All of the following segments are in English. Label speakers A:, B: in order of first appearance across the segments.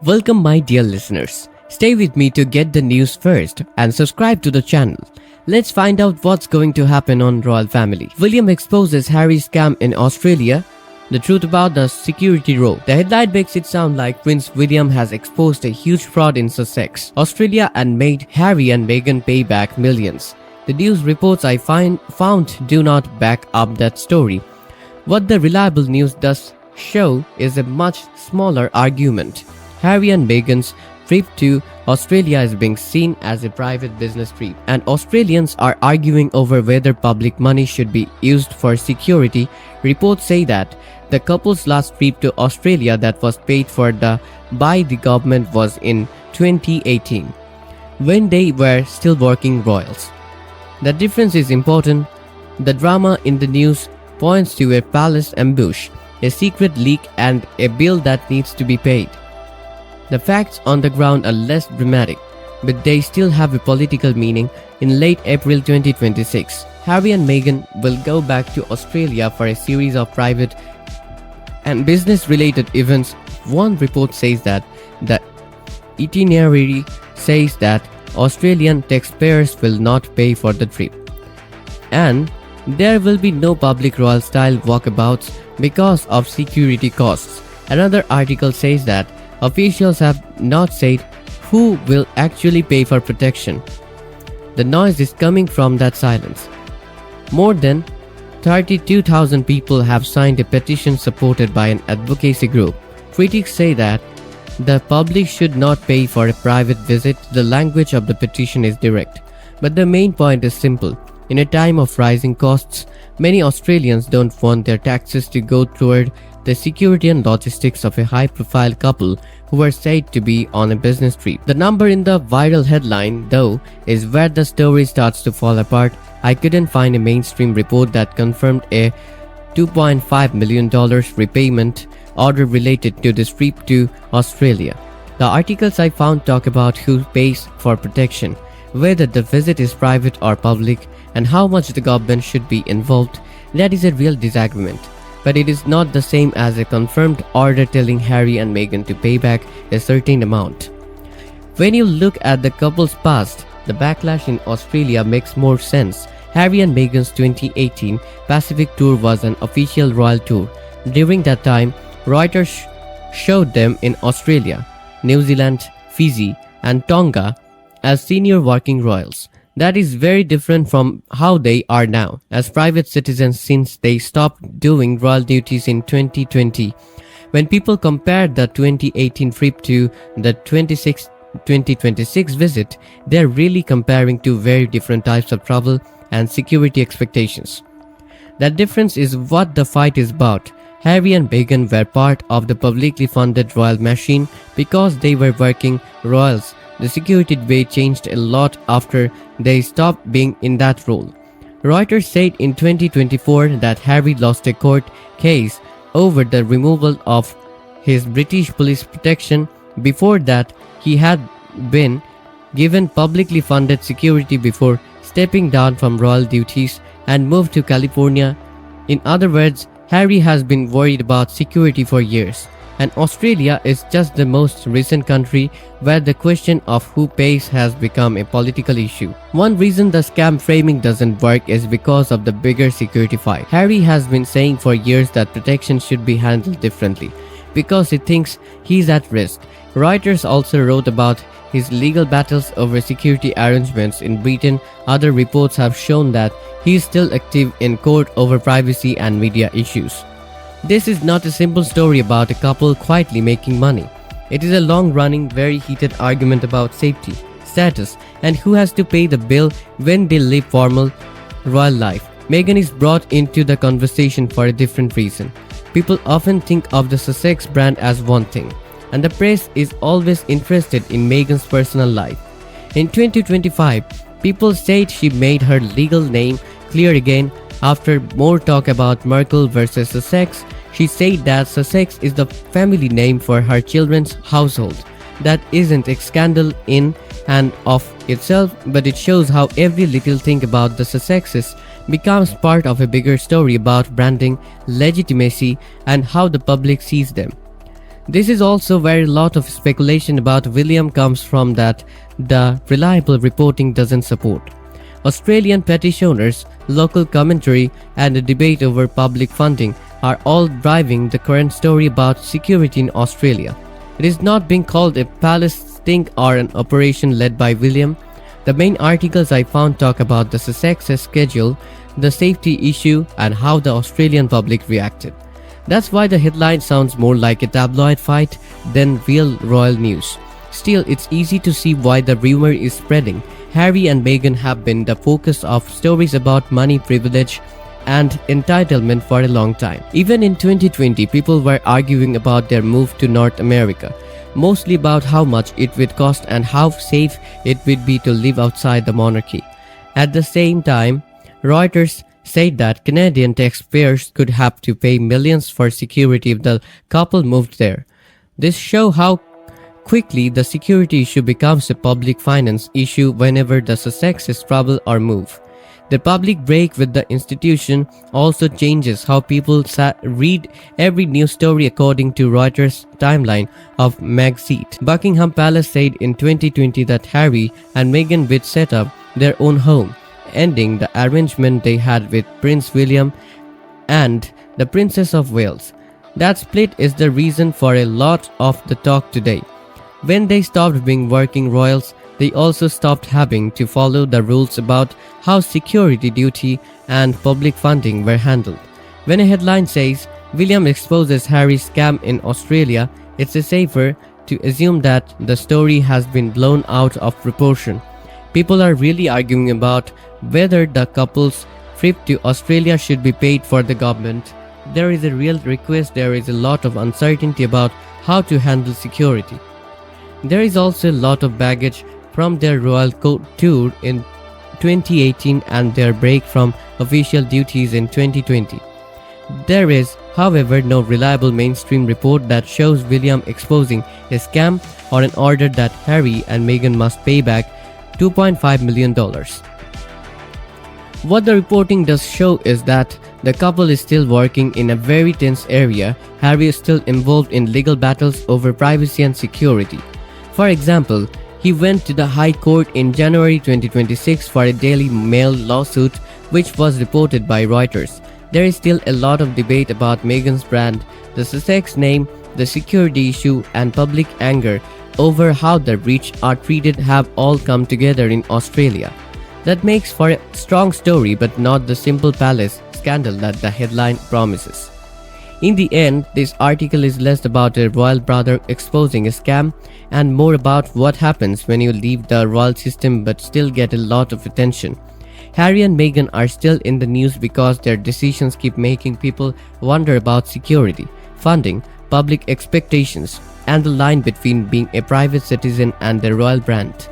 A: Welcome my dear listeners. Stay with me to get the news first and subscribe to the channel. Let's find out what's going to happen on royal family. William exposes Harry's scam in Australia. The truth about the security row. The headline makes it sound like Prince William has exposed a huge fraud in Sussex, Australia and made Harry and Meghan pay back millions. The news reports I found do not back up that story. What the reliable news does show is a much smaller argument. Harry and Meghan's trip to Australia is being seen as a private business trip, and Australians are arguing over whether public money should be used for security. Reports say that the couple's last trip to Australia that was paid for by the government was in 2018, when they were still working royals. The difference is important. The drama in the news points to a palace ambush, a secret leak, and a bill that needs to be paid. The facts on the ground are less dramatic, but they still have a political meaning. In late April 2026, Harry and Meghan will go back to Australia for a series of private and business-related events. One report says that the itinerary says that Australian taxpayers will not pay for the trip, and there will be no public royal-style walkabouts because of security costs. Another article says that officials have not said who will actually pay for protection. The noise is coming from that silence. More than 32,000 people have signed a petition supported by an advocacy group. Critics say that the public should not pay for a private visit. The language of the petition is direct, but the main point is simple. In a time of rising costs, many Australians don't want their taxes to go toward the security and logistics of a high-profile couple who are said to be on a business trip. The number in the viral headline, though, is where the story starts to fall apart. I couldn't find a mainstream report that confirmed a $2.5 million repayment order related to this trip to Australia. The articles I found talk about who pays for protection, whether the visit is private or public, and how much the government should be involved. That is a real disagreement, but it is not the same as a confirmed order telling Harry and Meghan to pay back a certain amount. When you look at the couple's past, the backlash in Australia makes more sense. Harry and Meghan's 2018 Pacific tour was an official royal tour. During that time, Reuters showed them in Australia, New Zealand, Fiji, and Tonga as senior working royals. That is very different from how they are now as private citizens since they stopped doing royal duties in 2020. When people compare the 2018 trip to the 2026 visit, they are really comparing two very different types of travel and security expectations. That difference is what the fight is about. Harry and Meghan were part of the publicly funded royal machine because they were working royals. The security debate changed a lot after they stopped being in that role. Reuters said in 2024 that Harry lost a court case over the removal of his British police protection. Before that, he had been given publicly funded security before stepping down from royal duties and moved to California. In other words, Harry has been worried about security for years, and Australia is just the most recent country where the question of who pays has become a political issue. One reason the scam framing doesn't work is because of the bigger security fight. Harry has been saying for years that protection should be handled differently because he thinks he's at risk. Reuters also wrote about his legal battles over security arrangements in Britain. Other reports have shown that he is still active in court over privacy and media issues. This is not a simple story about a couple quietly making money. It is a long-running, very heated argument about safety, status, and who has to pay the bill when they live formal royal life. Meghan is brought into the conversation for a different reason. People often think of the Sussex brand as one thing, and the press is always interested in Meghan's personal life. In 2025, people said she made her legal name clear again. After more talk about Merkel versus Sussex, she said that Sussex is the family name for her children's household. That isn't a scandal in and of itself, but it shows how every little thing about the Sussexes becomes part of a bigger story about branding, legitimacy, and how the public sees them. This is also where a lot of speculation about William comes from that the reliable reporting doesn't support. Australian petitioners, local commentary, and a debate over public funding are all driving the current story about security in Australia. It is not being called a palace sting or an operation led by William. The main articles I found talk about the Sussex's schedule, the safety issue, and how the Australian public reacted. That's why the headline sounds more like a tabloid fight than real royal news. Still, it's easy to see why the rumor is spreading. Harry and Meghan have been the focus of stories about money, privilege, and entitlement for a long time. Even in 2020, people were arguing about their move to North America, mostly about how much it would cost and how safe it would be to live outside the monarchy. At the same time, Reuters said that Canadian taxpayers could have to pay millions for security if the couple moved there. This shows how quickly the security issue becomes a public finance issue whenever the Sussexes travel or move. The public break with the institution also changes how people read every news story according to Reuters' timeline of Megxit. Buckingham Palace said in 2020 that Harry and Meghan would set up their own home, ending the arrangement they had with Prince William and the Princess of Wales. That split is the reason for a lot of the talk today. When they stopped being working royals, they also stopped having to follow the rules about how security duty and public funding were handled. When a headline says, "William exposes Harry's scam in Australia," it's safer to assume that the story has been blown out of proportion. People are really arguing about whether the couple's trip to Australia should be paid for the government. There is a real request. There is a lot of uncertainty about how to handle security. There is also a lot of baggage from their royal court tour in 2018 and their break from official duties in 2020. There is, however, no reliable mainstream report that shows William exposing a scam or an order that Harry and Meghan must pay back $2.5 million. What the reporting does show is that the couple is still working in a very tense area. Harry is still involved in legal battles over privacy and security. For example, he went to the High Court in January 2026 for a Daily Mail lawsuit, which was reported by Reuters. There is still a lot of debate about Meghan's brand, the Sussex name, the security issue, and public anger over how the rich are treated have all come together in Australia. That makes for a strong story, but not the simple palace scandal that the headline promises. In the end, this article is less about a royal brother exposing a scam and more about what happens when you leave the royal system but still get a lot of attention. Harry and Meghan are still in the news because their decisions keep making people wonder about security, funding, public expectations, and the line between being a private citizen and the royal brand.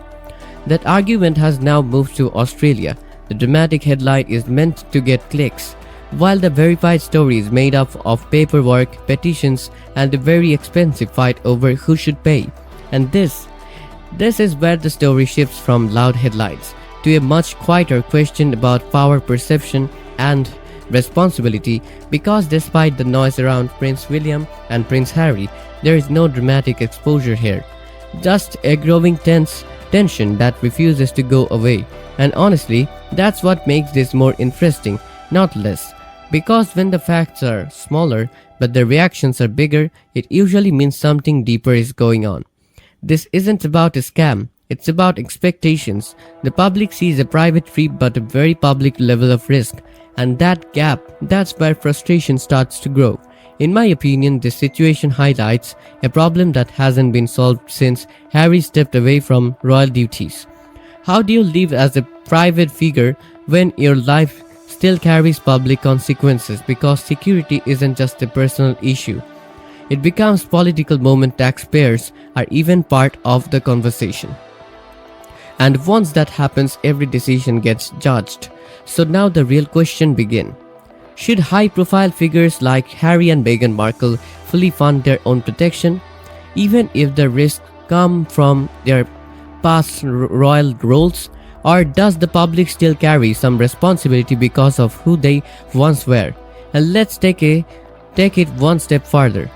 A: That argument has now moved to Australia. The dramatic headline is meant to get clicks, while the verified story is made up of paperwork, petitions, and a very expensive fight over who should pay. And this is where the story shifts from loud headlines to a much quieter question about power perception and responsibility, because despite the noise around Prince William and Prince Harry, there is no dramatic exposure here. Just a growing tension that refuses to go away. And honestly, that's what makes this more interesting, not less. Because when the facts are smaller but the reactions are bigger, it usually means something deeper is going on. This isn't about a scam, it's about expectations. The public sees a private trip but a very public level of risk, and that gap, that's where frustration starts to grow. In my opinion, this situation highlights a problem that hasn't been solved since Harry stepped away from royal duties. How do you live as a private figure when your life still carries public consequences? Because security isn't just a personal issue. It becomes political moment. Taxpayers are even part of the conversation. And once that happens, every decision gets judged. So now the real question begins. Should high-profile figures like Harry and Meghan Markle fully fund their own protection, even if the risks come from their past royal roles? Or does the public still carry some responsibility because of who they once were? And let's take it one step further.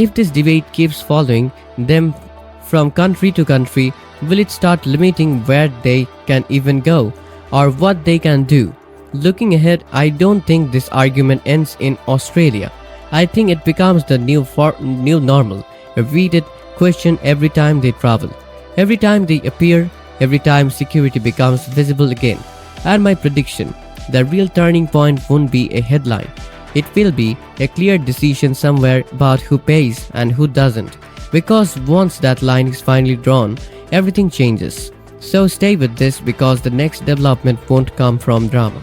A: If this debate keeps following them from country to country, will it start limiting where they can even go or what they can do? Looking ahead, I don't think this argument ends in Australia. I think it becomes the new normal, a repeated question every time they travel, every time they appear, every time security becomes visible again. And my prediction, the real turning point won't be a headline. It will be a clear decision somewhere about who pays and who doesn't. Because once that line is finally drawn, everything changes. So stay with this because the next development won't come from drama.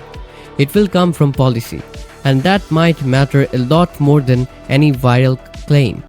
A: It will come from policy. And that might matter a lot more than any viral claim.